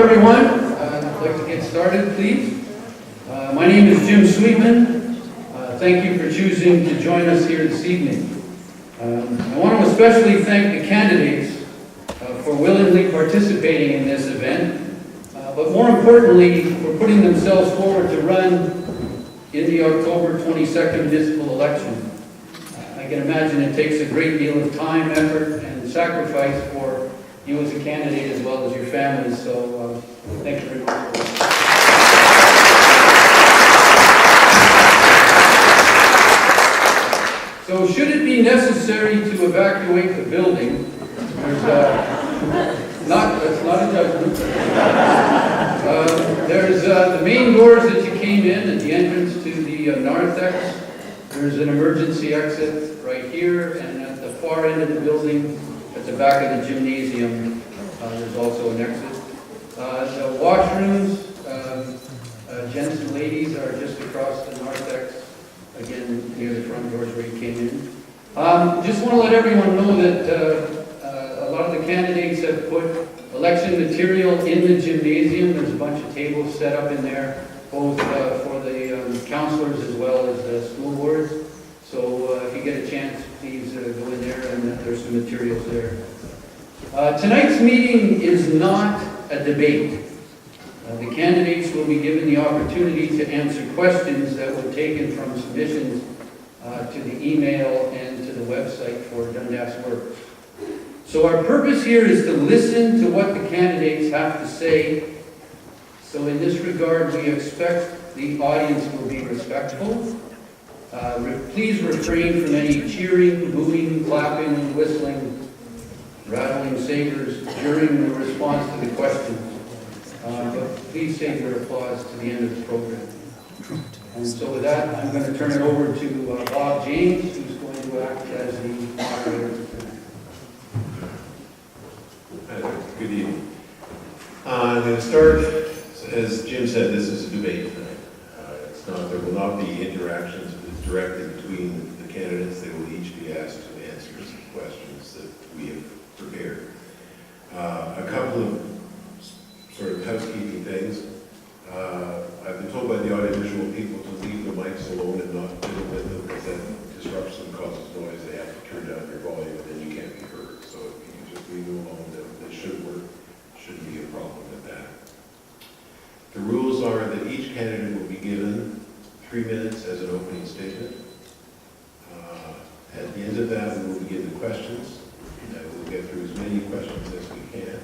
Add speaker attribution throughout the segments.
Speaker 1: everyone. I'd like to get started, please. My name is Jim Sweetman. Thank you for choosing to join us here this evening. I want to especially thank the candidates for willingly participating in this event, but more importantly, for putting themselves forward to run in the October 22nd municipal election. I can imagine it takes a great deal of time, effort, and sacrifice for you as a candidate as well as your families, so thank you very much. So should it be necessary to evacuate the building, that's not a judgment. There's the main doors that you came in at the entrance to the narthex. There's an emergency exit right here, and at the far end of the building, at the back of the gymnasium, there's also an exit. The washrooms, gents and ladies, are just across the narthex, again, near the front doors where you came in. Just want to let everyone know that a lot of the candidates have put election material in the gymnasium. There's a bunch of tables set up in there, both for the councillors as well as the school boards. So if you get a chance, please go in there, and there's some materials there. Tonight's meeting is not a debate. The candidates will be given the opportunity to answer questions that were taken from submissions to the email and to the website for Dundas Works. So our purpose here is to listen to what the candidates have to say. So in this regard, we expect the audience will be respectful. Please refrain from any cheering, booing, clapping, whistling, rattling sabers during the response to the questions. But please save your applause to the end of the program. And so with that, I'm going to turn it over to Bob James, who's going to act as the moderator.
Speaker 2: Good evening. I'm going to start, as Jim said, this is a debate tonight. There will not be interactions directly between the candidates. They will each be asked to answer some questions that we have prepared. A couple of sort of housekeeping things. I've been told by the audiovisual people to leave the mics alone and not fiddle with them, because that disrupts them, causes noise. They have to turn down your volume and then you can't be heard. So if you can just leave them alone, they should work. Shouldn't be a problem with that. The rules are that each candidate will be given 3 minutes as an opening statement. At the end of that, we will begin the questions. We'll get through as many questions as we can.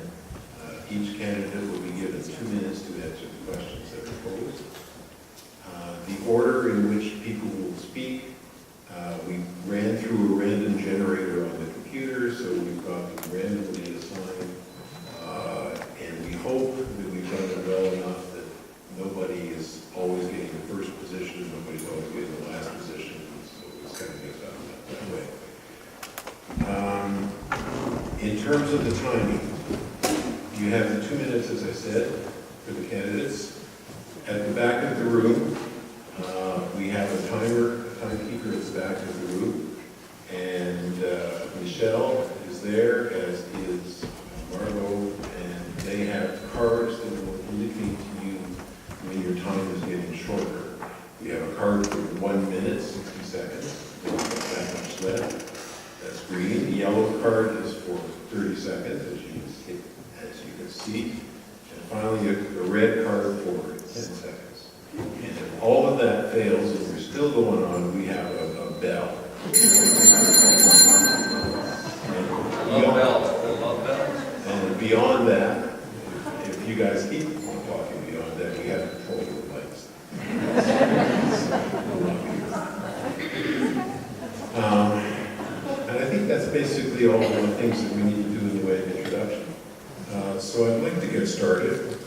Speaker 2: Each candidate will be given 2 minutes to answer the questions that are posed. The order in which people will speak, we ran through a random generator on the computer, so we've got them randomly assigned. And we hope that we've done it well enough that nobody is always getting the first position, and nobody's always getting the last position, so it's kind of mixed up that way. In terms of the timing, you have the 2 minutes, as I said, for the candidates. At the back of the room, we have a timekeeper at the back of the room, and Michelle is there, as is Margot, and they have cards that will indicate to you when your time is getting shorter. We have a card for 1 minute, 60 seconds. There's not that much left. That's green. The yellow card is for 30 seconds, as you can see. And finally, a red card for 10 seconds. And if all of that fails and we're still going on, we have a bell. And beyond that, if you guys keep talking beyond that, we have control of the lights. And I think that's basically all of the things that we need to do in the way of introduction. So I'd like to get started.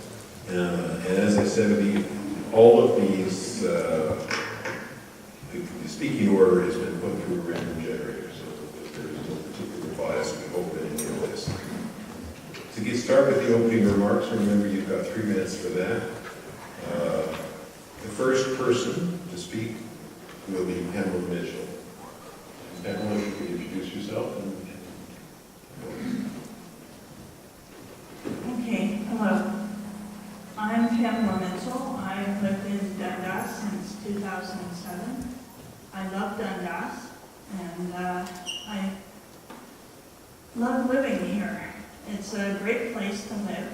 Speaker 2: And as I said, all of these, the speaking order has been put through a random generator, so there is no particular bias, we hope, in any of this. To get started with the opening remarks, remember you've got 3 minutes for that. The first person to speak will be Pamela Mitchell. Pamela, you can introduce yourself.
Speaker 3: Okay, hello. living here. It's a great place to live.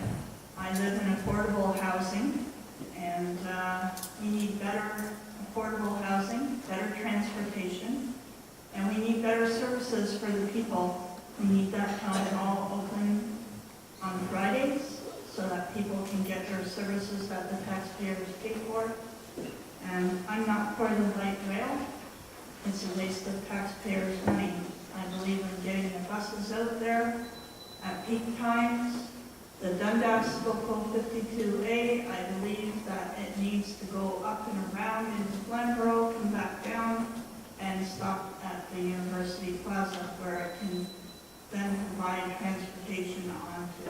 Speaker 3: I live in affordable housing, and we need better affordable housing, better transportation, and we need better services for the people. We need that town hall open on Fridays so that people can get their services that the taxpayers pay for. And I'm not for the light rail. It's a waste of taxpayers' money. I believe in getting the buses out there at peak times. The Dundas Local 52A, I believe that it needs to go up and around into Glenboro, come back down, and stop at the University Plaza, where it can then provide transportation onto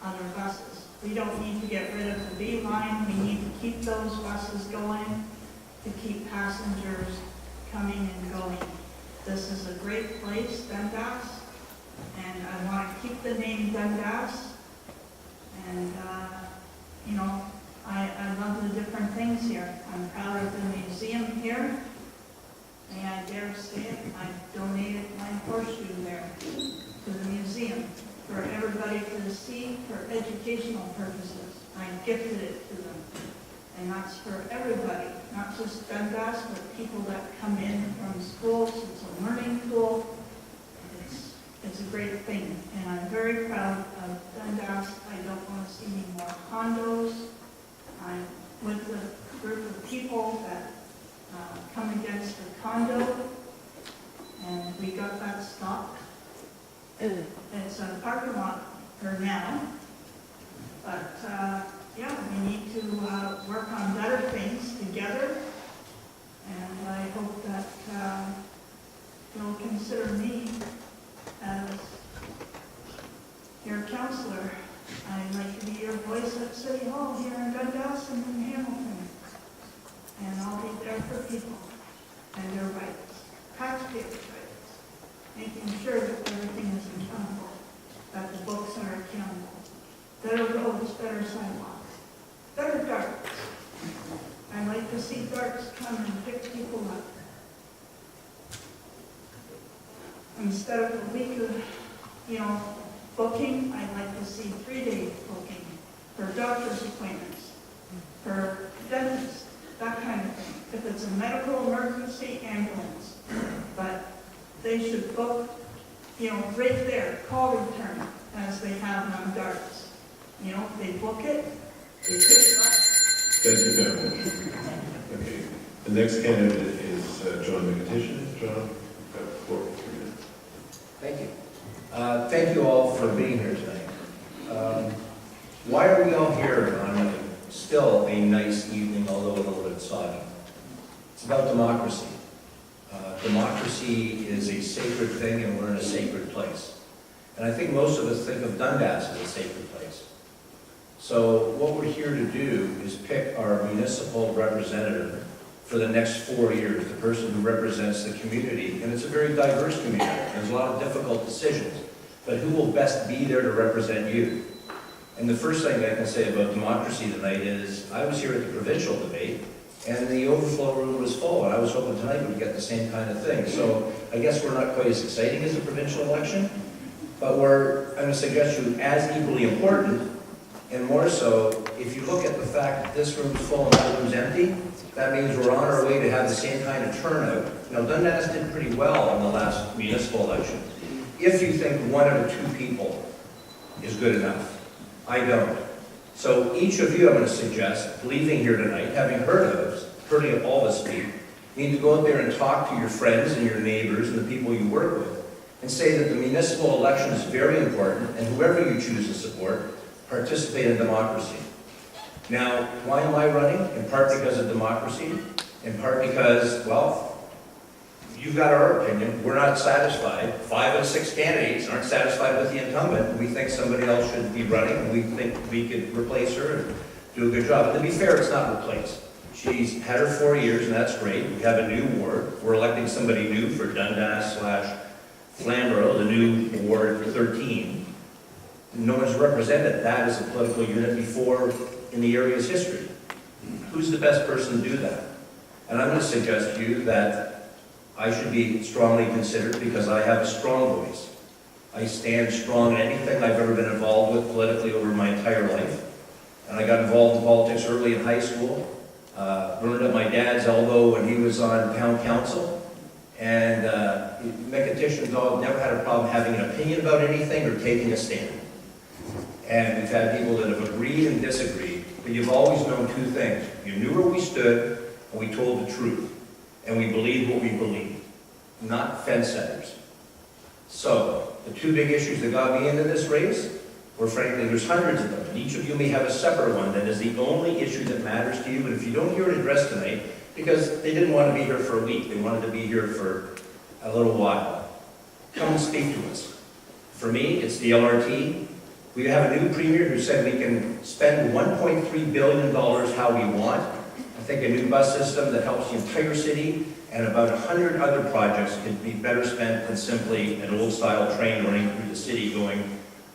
Speaker 3: other buses. We don't need to get rid of the B line. We need to keep those buses going to keep passengers coming and going. This is a great place, Dundas, and I want to keep the name Dundas. And, I love the different things here. I'm proud of the museum here. May I dare say it, I donated my horseshoe there to the museum for everybody to see for educational purposes. I gifted it to them. And that's for everybody, not just Dundas, but people that come in from schools. It's a learning tool. It's a great thing, and I'm very proud of Dundas. I don't want to see any more condos. I'm with the group of people that come against the condo, and we got that stopped. It's a parking lot for now, but we need to work on better things together, and I hope that you'll consider me as your counselor. I'd like to be your voice at City Hall here in Dundas and in Hamilton. And I'll be there for people and their rights, taxpayers' rights, making sure that everything is accountable, that the books are accountable, better roads, better sidewalks, better darts. I'd like to see darts come and pick people up. Instead of a week of, booking, I'd like to see 3-day booking for doctor's appointments, for dentists, that kind of thing. If it's a medical emergency, ambulance. But they should book, right there, call return, as they have on darts. They book it, they pick it up.
Speaker 2: Thank you very much. Okay, the next candidate is John McTishan. John, got the floor for 3 minutes.
Speaker 4: Thank you. Thank you all for being here tonight. Why are we all here on still a nice evening, although a little bit soggy? It's about democracy. Democracy is a sacred thing, and we're in a sacred place. And I think most of us think of Dundas as a sacred place. So what we're here to do is pick our municipal representative for the next 4 years, the person who represents the community. And it's a very diverse community. There's a lot of difficult decisions. But who will best be there to represent you? And the first thing I can say about democracy tonight is, I was here at the provincial debate, and the overflow room was full, and I was hoping tonight we'd get the same kind of thing. So I guess we're not quite as exciting as a provincial election, but I'm going to suggest to you as equally important, and more so, if you look at the fact that this room's full and that room's empty, that means we're on our way to have the same kind of turnout. Dundas did pretty well in the last municipal election. If you think 1 or 2 people is good enough, I don't. So each of you, I'm going to suggest, leaving here tonight, having heard all this speak, need to go out there and talk to your friends and your neighbors and the people you work with, and say that the municipal election is very important, and whoever you choose to support, participate in democracy. Now, why am I running? In part because of democracy, in part because, you've got our opinion. We're not satisfied. 5 of the 6 candidates aren't satisfied with the incumbent. We think somebody else should be running, and we think we could replace her and do a good job. But to be fair, it's not replaced. She's had her 4 years, and that's great. We have a new ward. We're electing somebody new for Dundas/Flamborough, the new ward for 13. No one's represented that as a political unit before in the area's history. Who's the best person to do that? And I'm going to suggest to you that I should be strongly considered because I have a strong voice. I stand strong in anything I've ever been involved with politically over my entire life. And I got involved in politics early in high school. Learned at my dad's elbow when he was on town council. And Mechatician dog never had a problem having an opinion about anything or taking a stand. And we've had people that have agreed and disagreed, but you've always known two things. You knew where we stood, and we told the truth. And we believed what we believed, not fence setters. So, the two big issues that got me into this race were, frankly, there's hundreds of them, and each of you may have a separate one that is the only issue that matters to you, but if you don't hear it addressed tonight, because they didn't want to be here for a week, they wanted to be here for a little while, come and speak to us. For me, it's the LRT. We have a new premier who said we can spend $1.3 billion how we want. I think a new bus system that helps the entire city and about 100 other projects can be better spent than simply an old-style train running through the city going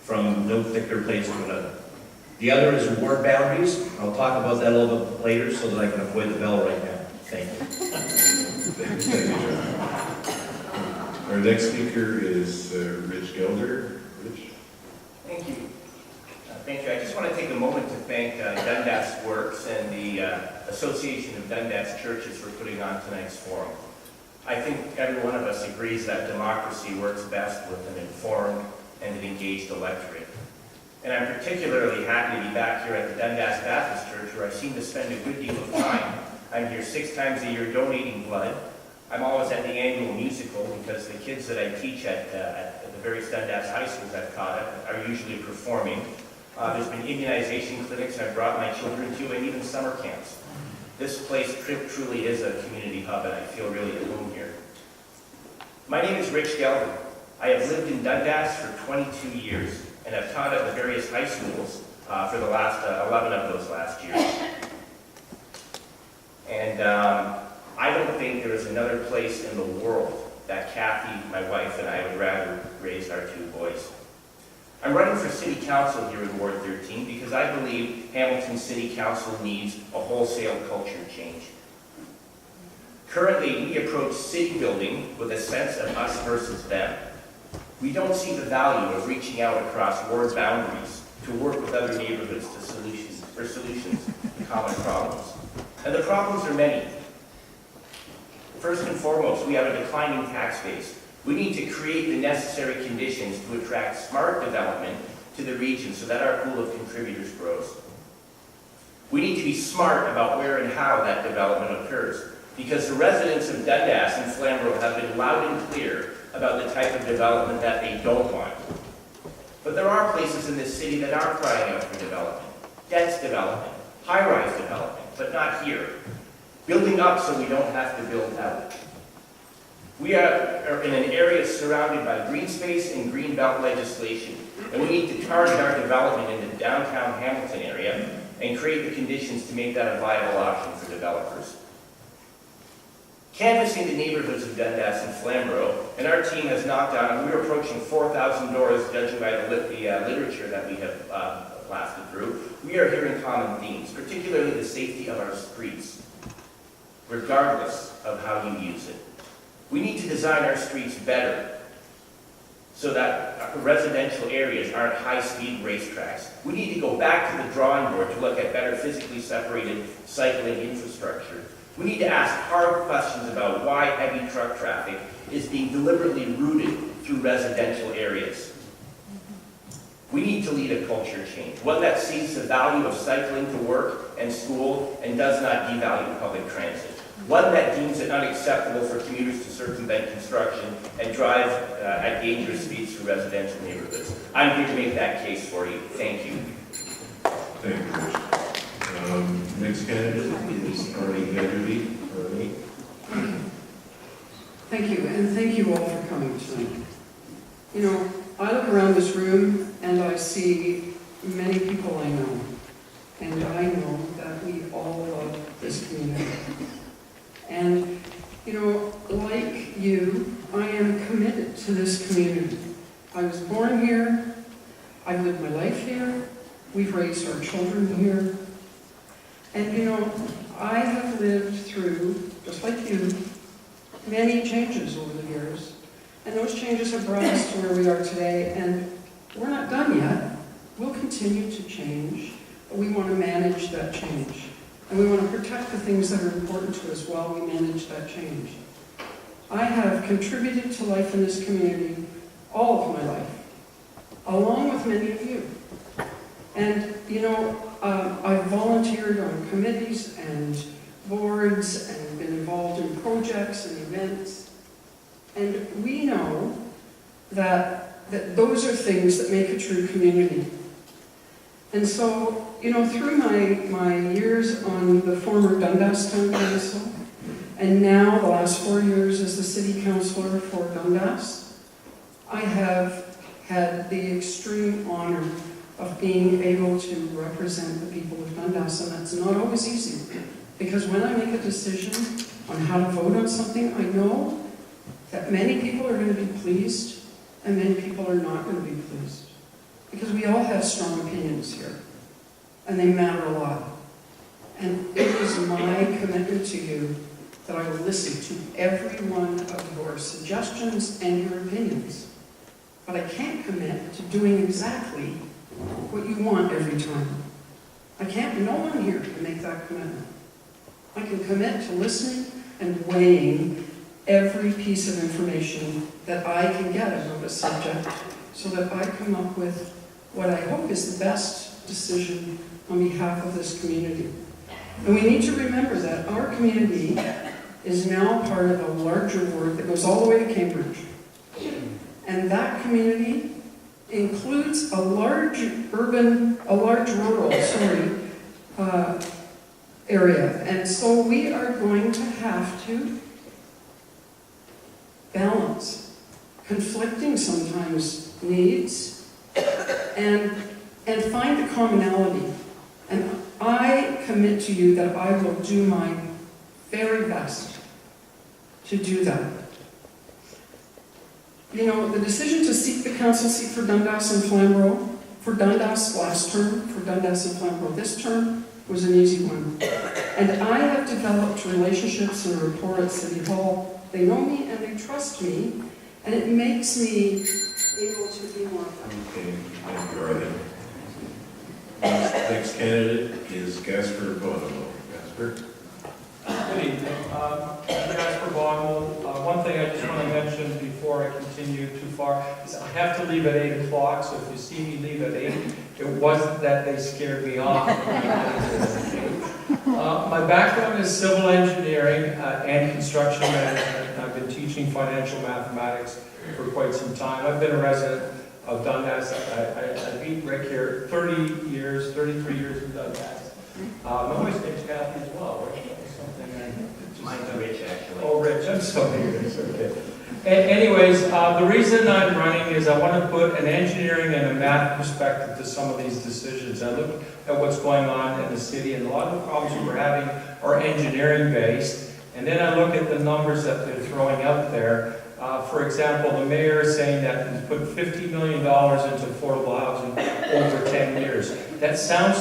Speaker 4: from no particular place to another. The other is ward boundaries. I'll talk about that a little bit later so that I can avoid the bell right now. Thank you.
Speaker 2: Thank you, John. Our next speaker is Rich Gelder. Rich?
Speaker 5: Thank you. Thank you. I just want to take a moment to thank Dundas Works and the Association of Dundas Churches for putting on tonight's forum. I think every one of us agrees that democracy works best with an informed and an engaged electorate. And I'm particularly happy to be back here at the Dundas Baptist Church, where I seem to spend a good deal of time. I'm here 6 times a year donating blood. I'm always at the annual musical because the kids that I teach at the various Dundas high schools I've taught at are usually performing. There's been immunization clinics I've brought my children to, and even summer camps. This place truly is a community hub, and I feel really at home here. My name is Rich Gelder. I have lived in Dundas for 22 years, and I've taught at the various high schools for the last 11 of those last years. And I don't think there is another place in the world that Kathy, my wife, and I would rather raise our 2 boys. I'm running for City Council here in Ward 13 because I believe Hamilton City Council needs a wholesale culture change. Currently, we approach city building with a sense of us versus them. We don't see the value of reaching out across ward boundaries to work with other neighborhoods for solutions to common problems. And the problems are many. First and foremost, we have a declining tax base. We need to create the necessary conditions to attract smart development to the region so that our pool of contributors grows. We need to be smart about where and how that development occurs, because the residents of Dundas and Flamborough have been loud and clear about the type of development that they don't want. But there are places in this city that are crying out for development. Dense development, high-rise development, but not here. Building up so we don't have to build out. We are in an area surrounded by green space and green belt legislation, and we need to target our development in the downtown Hamilton area and create the conditions to make that a viable option for developers. Canvassing the neighborhoods of Dundas and Flamborough, and our team has knocked on, we're approaching 4,000 doors, judging by the literature that we have blasted through. We are hearing common themes, particularly the safety of our streets, regardless of how you use it. We need to design our streets better so that residential areas aren't high-speed racetracks. We need to go back to the drawing board to look at better physically separated cycling infrastructure. We need to ask hard questions about why heavy truck traffic is being deliberately routed through residential areas. We need to lead a culture change, one that sees the value of cycling to work and school and does not devalue public transit. One that deems it unacceptable for commuters to circumvent construction and drive at dangerous speeds through residential neighborhoods. I'm here to make that case for you. Thank you.
Speaker 2: Thank you, Rich. Next candidate is Arnie Hegarty. Arnie.
Speaker 6: Thank you, and thank you all for coming tonight. You know, I look around this room and I see many people I know, and I know that we all love this community. And, you know, like you, I am committed to this community. I was born here, I've lived my life here, we've raised our children here, and, you know, I have lived through, just like you, many changes over the years, And those changes have brought us to where we are today, and we're not done yet. We'll continue to change, but we want to manage that change. And we want to protect the things that are important to us while we manage that change. I have contributed to life in this community all of my life, along with many of you. And, you know, I've volunteered on committees and boards and been involved in projects and events. And we know that those are things that make a true community. And so, you know, through my years on the former Dundas Town Council, and now the last 4 years as the city councillor for Dundas, I have had the extreme honor of being able to represent the people of Dundas, and that's not always easy. Because when I make a decision on how to vote on something, I know that many people are going to be pleased and many people are not going to be pleased. Because we all have strong opinions here, and they matter a lot. And it is my commitment to you that I will listen to every one of your suggestions and your opinions. But I can't commit to doing exactly what you want every time. I can't, no one here can make that commitment. I can commit to listening and weighing every piece of information that I can get about a subject so that I come up with what I hope is the best decision on behalf of this community. And we need to remember that our community is now part of a larger ward that goes all the way to Cambridge. And that community includes a large rural area. And so we are going to have to balance conflicting sometimes needs and find a commonality. And I commit to you that I will do my very best to do that. You know, the decision to seek the council seat for Dundas and Flamborough, for Dundas last term, for Dundas and Flamborough this term, was an easy one. And I have developed relationships and rapport at City Hall. They know me and they trust me, and it makes me able to be more effective.
Speaker 2: Okay, thank you, Arlene. Next candidate is Gasper Bono. Gasper?
Speaker 7: Good evening. Jasper Boggle. One thing I just want to mention before I continue too far is I have to leave at 8 o'clock, so if you see me leave at 8, it wasn't that they scared me off. My background is civil engineering and construction management. I've been teaching financial mathematics for quite some time. I've been a resident of Dundas. I beat Rick here 33 years in Dundas. My wife's name's Kathy as well, right?
Speaker 5: Mine's Rich, actually.
Speaker 7: Oh, Rich, I'm sorry. It's okay. Anyways, the reason I'm running is I want to put an engineering and a math perspective to some of these decisions. I look at what's going on in the city, and a lot of the problems we're having are engineering based. And then I look at the numbers that they're throwing out there. For example, the mayor is saying that he's put $50 million into affordable housing over 10 years. That sounds